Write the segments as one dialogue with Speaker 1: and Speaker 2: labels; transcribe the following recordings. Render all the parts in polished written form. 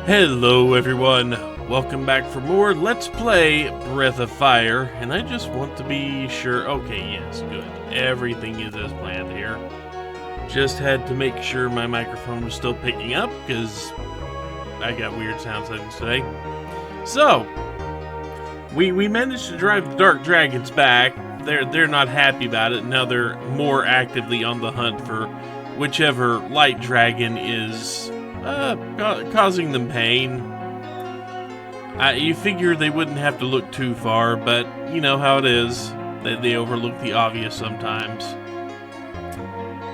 Speaker 1: Hello everyone, welcome back for more Let's Play Breath of Fire, and I just want to be sure, okay, yes, good, everything is as planned here. Just had to make sure my microphone was still picking up, because I got weird sound settings today. So, we managed to drive the Dark Dragons back. They're not happy about it, now they're more actively on the hunt for whichever light dragon is causing them pain. You figure they wouldn't have to look too far, but you know how it is. They overlook the obvious sometimes.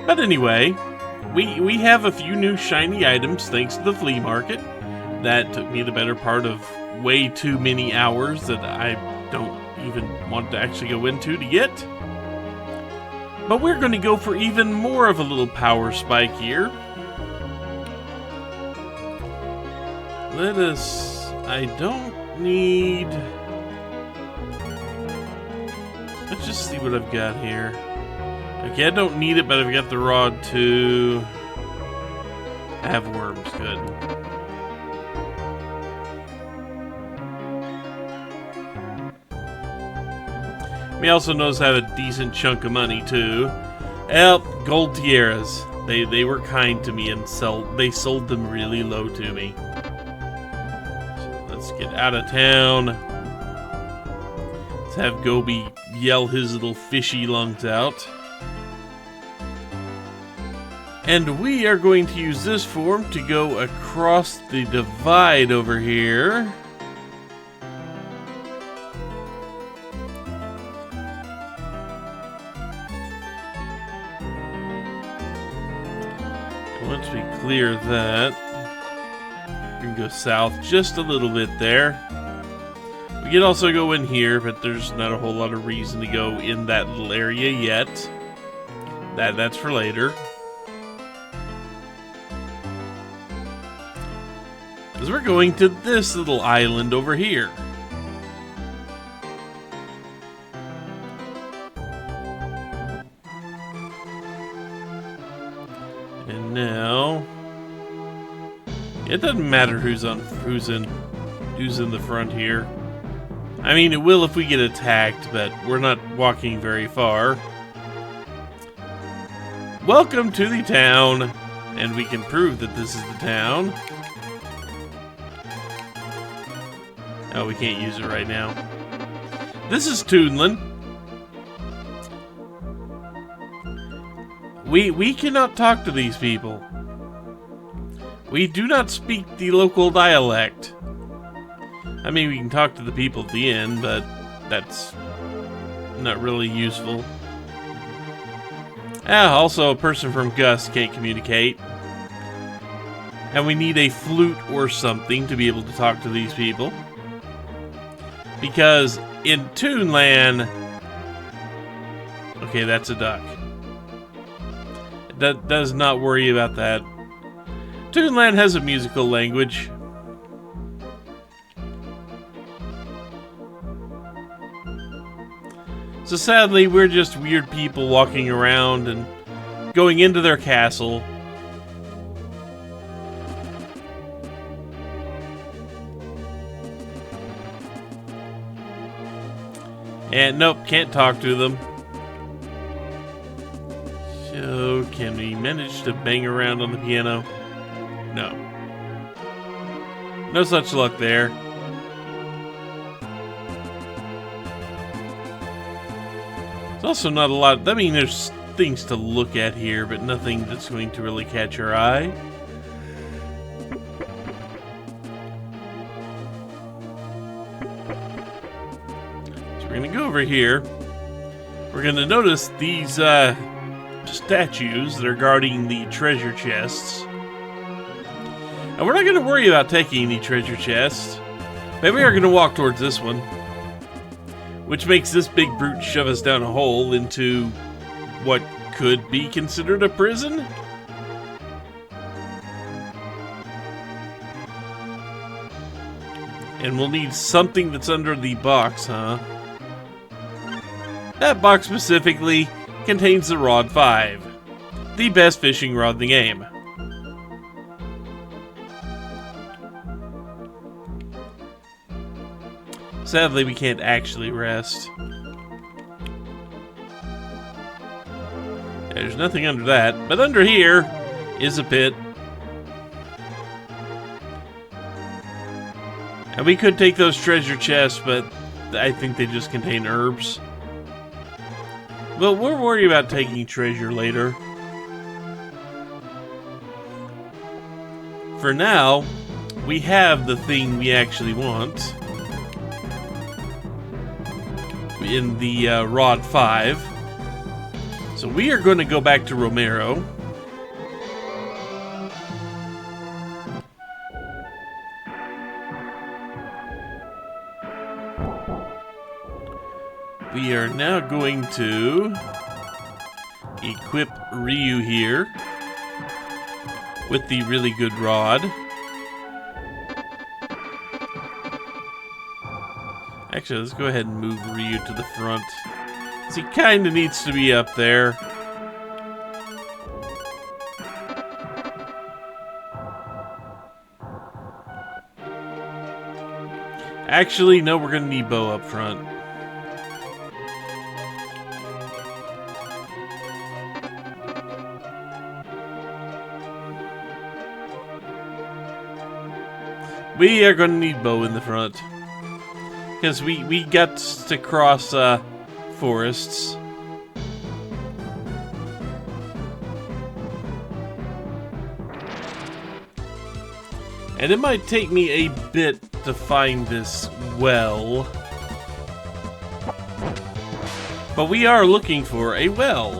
Speaker 1: But anyway, we have a few new shiny items thanks to the flea market. That took me the better part of way too many hours that I don't even want to actually go into to get. But we're going to go for even more of a little power spike here. I don't need... Let's just see what I've got here. Okay, I don't need it, but I've got the rod too. I have worms, good. We also knows I have a decent chunk of money too. Gold tiaras. They were kind to me and they sold them really low to me. Let's get out of town. Let's have Gobi yell his little fishy lungs out. And we are going to use this form to go across the divide over here. Once we clear that, we can go south just a little bit there. We can also go in here, but there's not a whole lot of reason to go in that little area yet. That's for later. Because we're going to this little island over here. And now, it doesn't matter who's in the front here. I mean, it will if we get attacked, but we're not walking very far. Welcome to the town, and we can prove that this is the town. Oh, we can't use it right now. This is Toonland. We cannot talk to these people. We do not speak the local dialect. I mean, we can talk to the people at the inn, but that's not really useful. Also, a person from Gus can't communicate. And we need a flute or something to be able to talk to these people. Because in Toonland... Okay, that's a duck. That does not worry about that. Toonland has a musical language. So sadly, we're just weird people walking around and going into their castle. And nope, can't talk to them. So, can we manage to bang around on the piano? No. No such luck there. There's also not a lot... I mean, there's things to look at here, but nothing that's going to really catch our eye. So we're going to go over here. We're going to notice these statues that are guarding the treasure chests. And we're not going to worry about taking any treasure chests. But we are going to walk towards this one. Which makes this big brute shove us down a hole into what could be considered a prison? And we'll need something that's under the box, huh? That box specifically contains the Rod 5, the best fishing rod in the game. Sadly, we can't actually rest. There's nothing under that, but under here is a pit. And we could take those treasure chests, but I think they just contain herbs. Well, we'll worry about taking treasure later. For now, we have the thing we actually want in the Rod 5. So we are going to go back to Romero. We are now going to equip Ryu here with the really good rod. Actually, let's go ahead and move Ryu to the front. He kind of needs to be up there. Actually, no, we're going to need Bo up front. We are going to need Bo in the front. Because we got to cross forests. And it might take me a bit to find this well. But we are looking for a well.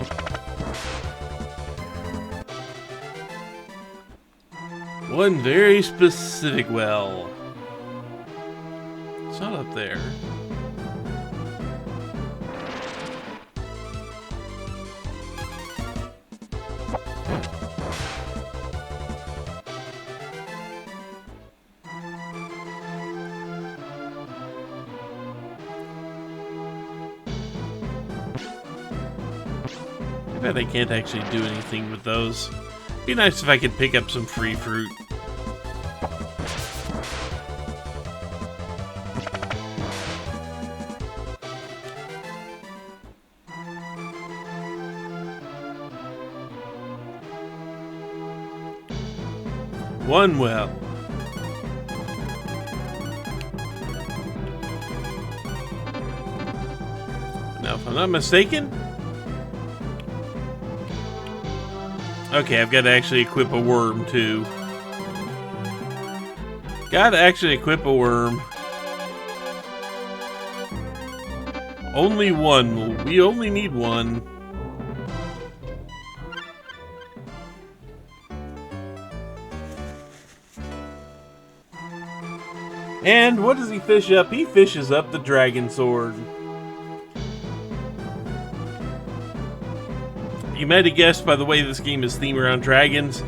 Speaker 1: One very specific well. It's not up there. I bet I can't actually do anything with those. Be nice if I could pick up some free fruit. One well. Now, if I'm not mistaken... Okay, I've got to actually equip a worm, too. Got to actually equip a worm. Only one. We only need one. And what does he fish up? He fishes up the dragon sword. You might have guessed by the way this game is themed around dragons,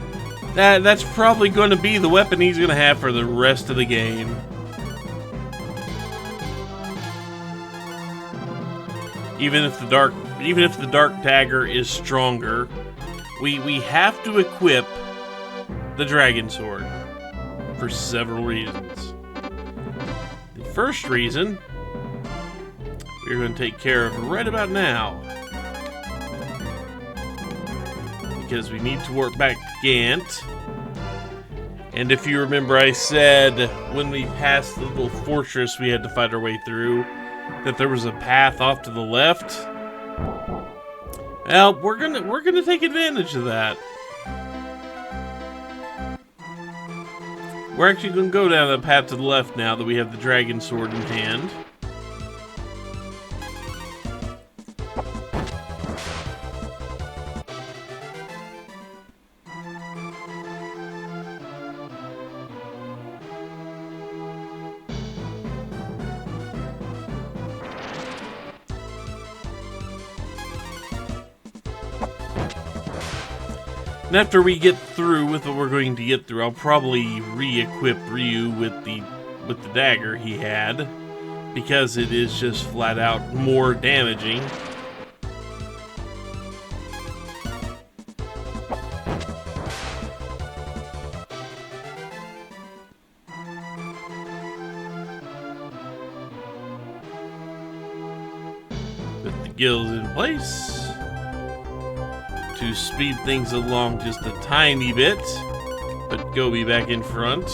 Speaker 1: that's probably going to be the weapon he's going to have for the rest of the game. Even if the dark dagger is stronger, we have to equip the dragon sword for several reasons. The first reason we're going to take care of right about now, because we need to warp back to Gant. And if you remember, I said when we passed the little fortress we had to fight our way through that there was a path off to the left. Well, we're gonna take advantage of that. We're actually gonna go down the path to the left now that we have the dragon sword in hand. And after we get through with what we're going to get through, I'll probably re-equip Ryu with the dagger he had, because it is just flat out more damaging. gills in place to speed things along just a tiny bit. Put Goby back in front.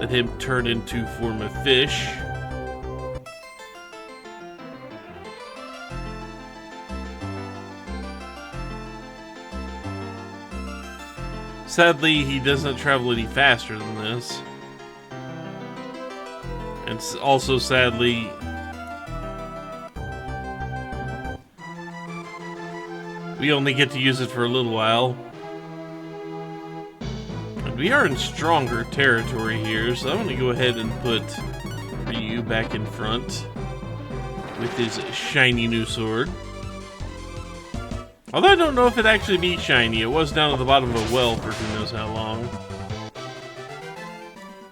Speaker 1: Let him turn into form a fish. Sadly, he doesn't travel any faster than this. And also, sadly, we only get to use it for a little while. And we are in stronger territory here, so I'm going to go ahead and put Ryu back in front with his shiny new sword. Although I don't know if it actually be shiny. It was down at the bottom of a well for who knows how long.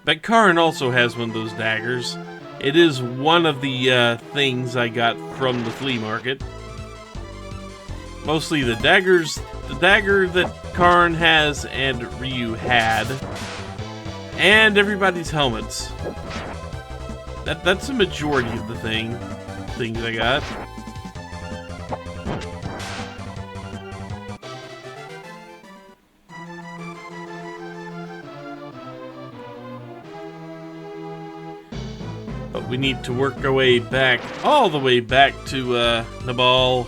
Speaker 1: But Karin also has one of those daggers. It is one of the things I got from the flea market. Mostly the daggers. The dagger that Karin has and Ryu had. And everybody's helmets. That's the majority of the things I got. But we need to work our way back, all the way back to Nabal.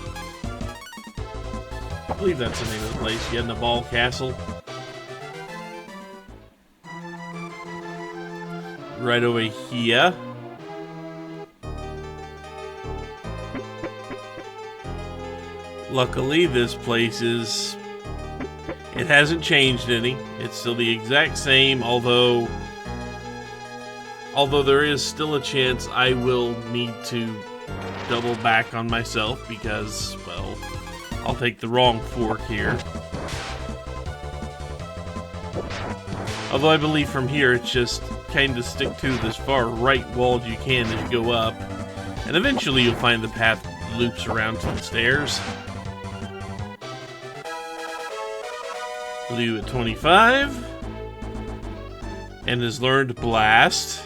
Speaker 1: I believe that's the name of the place. Yeah, Nabal Castle. Right over here. Luckily, this place it hasn't changed any. It's still the exact same, although there is still a chance I will need to double back on myself because, well, I'll take the wrong fork here. Although I believe from here it's just kind of stick to this far right wall as you can as you go up, and eventually you'll find the path loops around to the stairs. Blue at 25 and has learned Blast,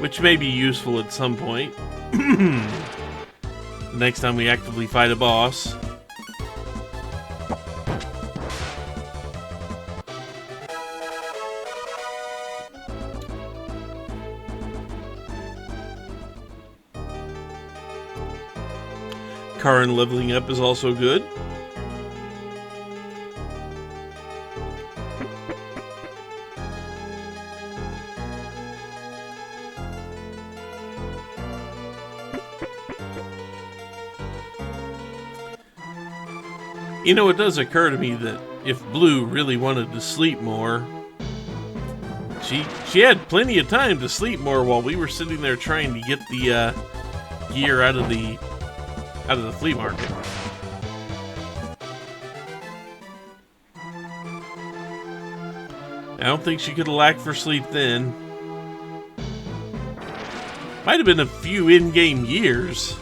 Speaker 1: which may be useful at some point. Next time we actively fight a boss. Karin leveling up is also good. You know, it does occur to me that if Blue really wanted to sleep more, she had plenty of time to sleep more while we were sitting there trying to get the gear out of the flea market. I don't think she could have lacked for sleep then. Might have been a few in-game years.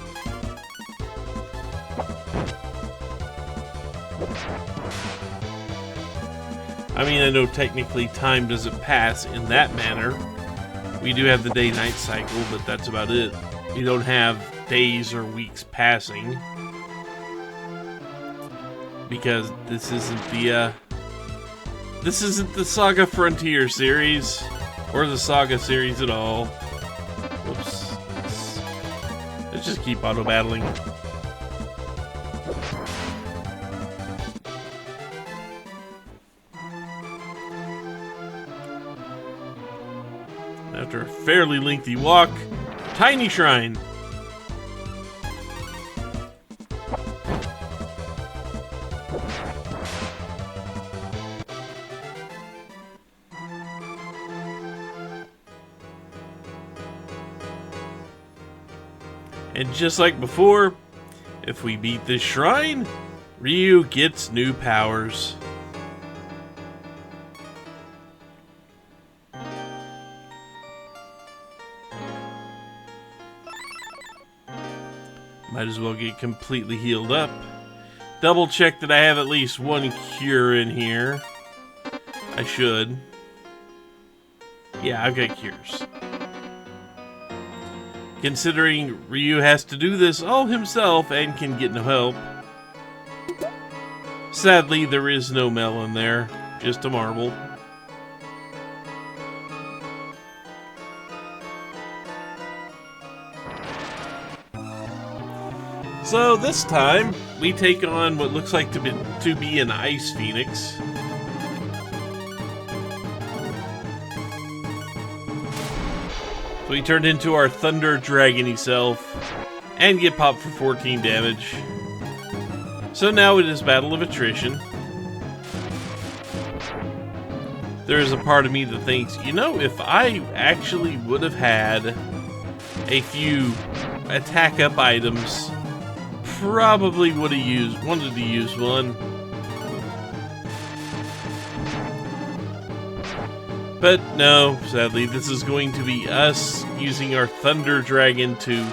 Speaker 1: I mean, I know technically time doesn't pass in that manner. We do have the day-night cycle, but that's about it. We don't have days or weeks passing. Because this isn't the Saga Frontier series, or the Saga series at all. Whoops. Let's just keep auto-battling. After a fairly lengthy walk, tiny shrine. And just like before, if we beat this shrine, Ryu gets new powers. Might as well get completely healed up. Double check that I have at least one cure in here. I should. Yeah, I've got cures. considering Ryu has to do this all himself and can get no help. Sadly, there is no melon there, just a marble. So this time, we take on what looks like to be an ice phoenix. So we turned into our thunder dragony self and get popped for 14 damage. So now it is battle of attrition. There is a part of me that thinks, you know, if I actually would have had a few attack up items, probably would have wanted to use one. But no, sadly, this is going to be us using our Thunder Dragon to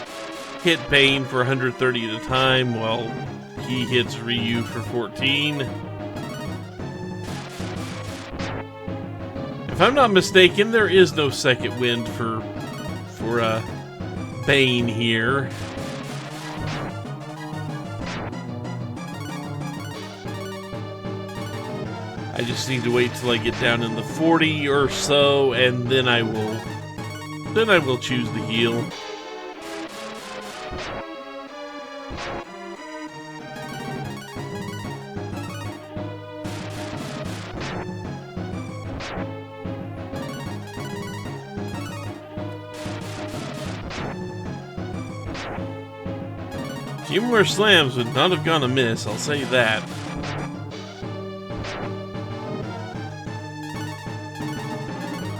Speaker 1: hit Bane for 130 at a time while he hits Ryu for 14. If I'm not mistaken, there is no second wind for Bane here. I just need to wait till I get down in the 40 or so, and then I will choose the heal. A few more slams would not have gone amiss, I'll say that.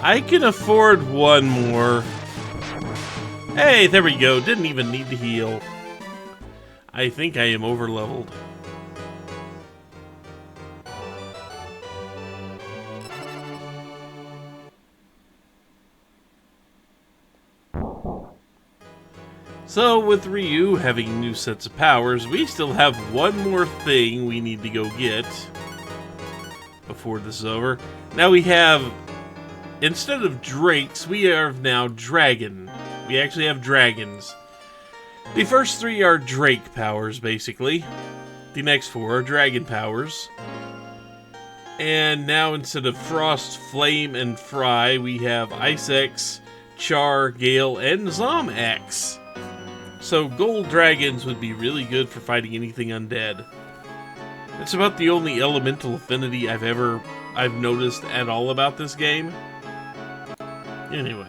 Speaker 1: I can afford one more. Hey, there we go. Didn't even need to heal. I think I am overleveled. So, with Ryu having new sets of powers, we still have one more thing we need to go get before this is over. Now we have, instead of drakes, we have now dragon. We actually have dragons. The first three are drake powers, basically. The next four are dragon powers. And now instead of frost, flame, and fry, we have ice X, char, gale, and zom X. So gold dragons would be really good for fighting anything undead. It's about the only elemental affinity I've noticed at all about this game. Anyway.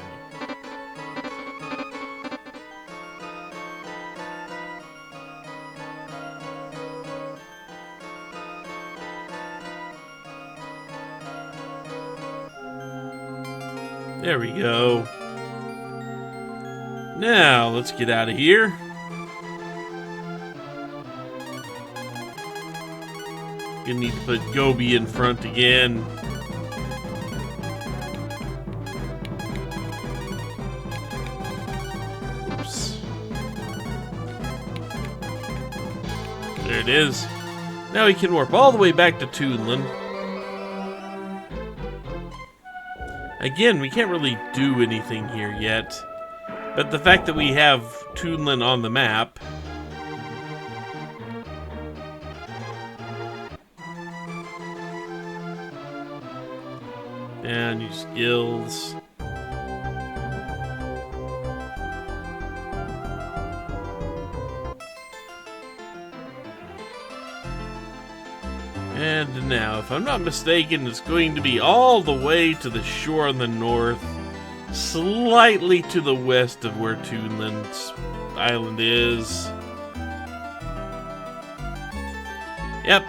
Speaker 1: There we go. Now, let's get out of here. Gonna need to put Gobi in front again. Oops. There it is. Now we can warp all the way back to Toonland. Again, we can't really do anything here yet. But the fact that we have Toonland on the map... And new skills... And now, if I'm not mistaken, it's going to be all the way to the shore on the north, slightly to the west of where Toonland's island is. Yep,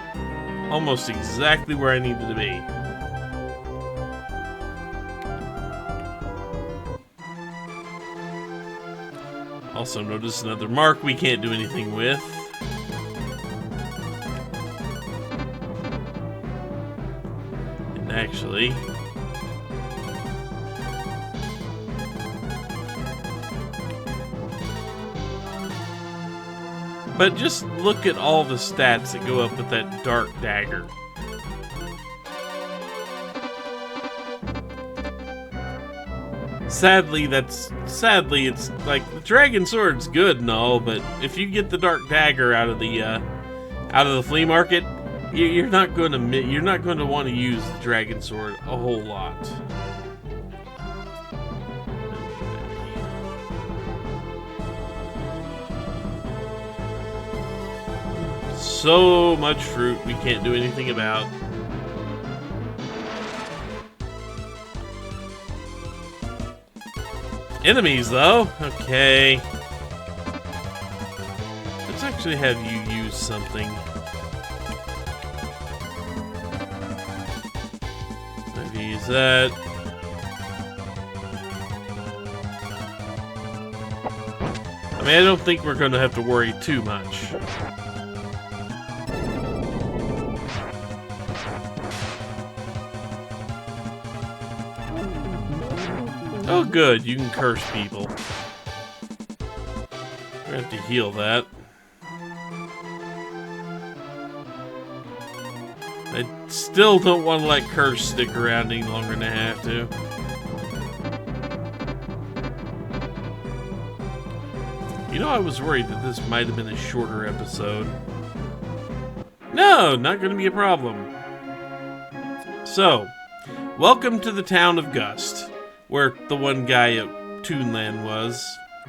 Speaker 1: almost exactly where I needed to be. Also notice another mark we can't do anything with. And actually... But just look at all the stats that go up with that dark dagger. Sadly, it's like the dragon sword's good and all, but if you get the dark dagger out of the flea market, you're not going to want to use the dragon sword a whole lot. So much fruit we can't do anything about. Enemies, though. Okay. Let's actually have you use something. Maybe use that. I mean, I don't think we're going to have to worry too much. Oh, good. You can curse people. We have to heal that. I still don't want to let curse stick around any longer than I have to. You know, I was worried that this might have been a shorter episode. No, not going to be a problem. So, welcome to the town of Gust, where the one guy at Toonland was,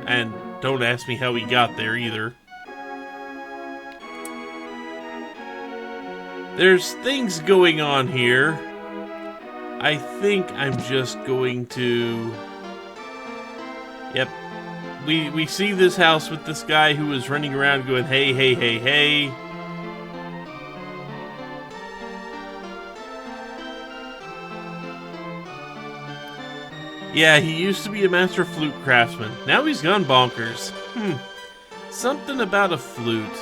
Speaker 1: and don't ask me how he got there either. There's things going on here. I think I'm just going to... Yep. We see this house with this guy who is running around going, hey, hey, hey, hey. Yeah, he used to be a master flute craftsman. Now he's gone bonkers. Something about a flute.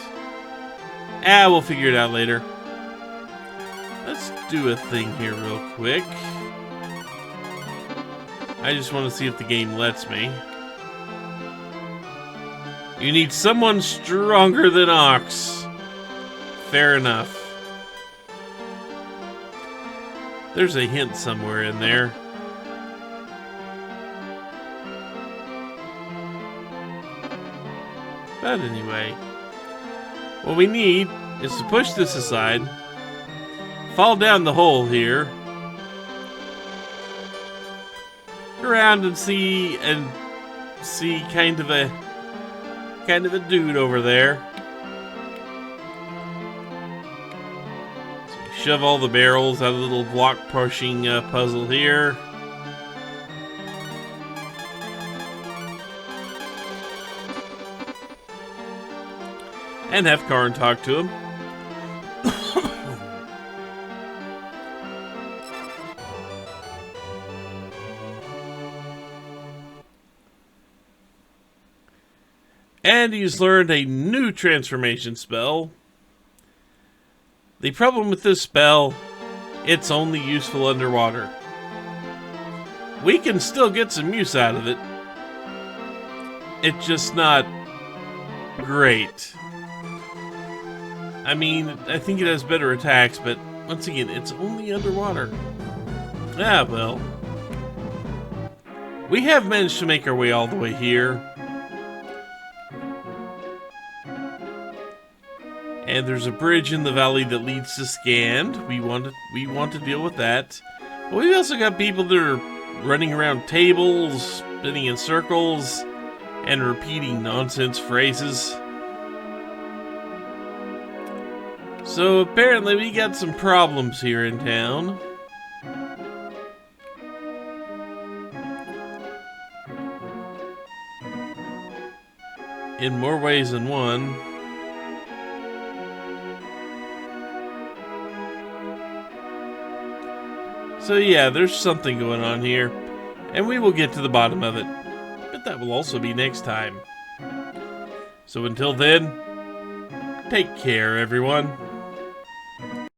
Speaker 1: We'll figure it out later. Let's do a thing here real quick. I just want to see if the game lets me. You need someone stronger than Ox. Fair enough. There's a hint somewhere in there. But anyway, what we need is to push this aside, fall down the hole here, around and see kind of a dude over there. So we shove all the barrels out of the little block pushing puzzle here. And have Karn talk to him. And he's learned a new transformation spell. The problem with this spell, it's only useful underwater. We can still get some use out of it. It's just not great. I mean, I think it has better attacks, but once again, it's only underwater. Ah, well. We have managed to make our way all the way here. And there's a bridge in the valley that leads to Scand. We want to deal with that. But we've also got people that are running around tables, spinning in circles, and repeating nonsense phrases. So apparently we got some problems here in town. In more ways than one. So yeah, there's something going on here, and we will get to the bottom of it. But that will also be next time. So until then, take care, everyone.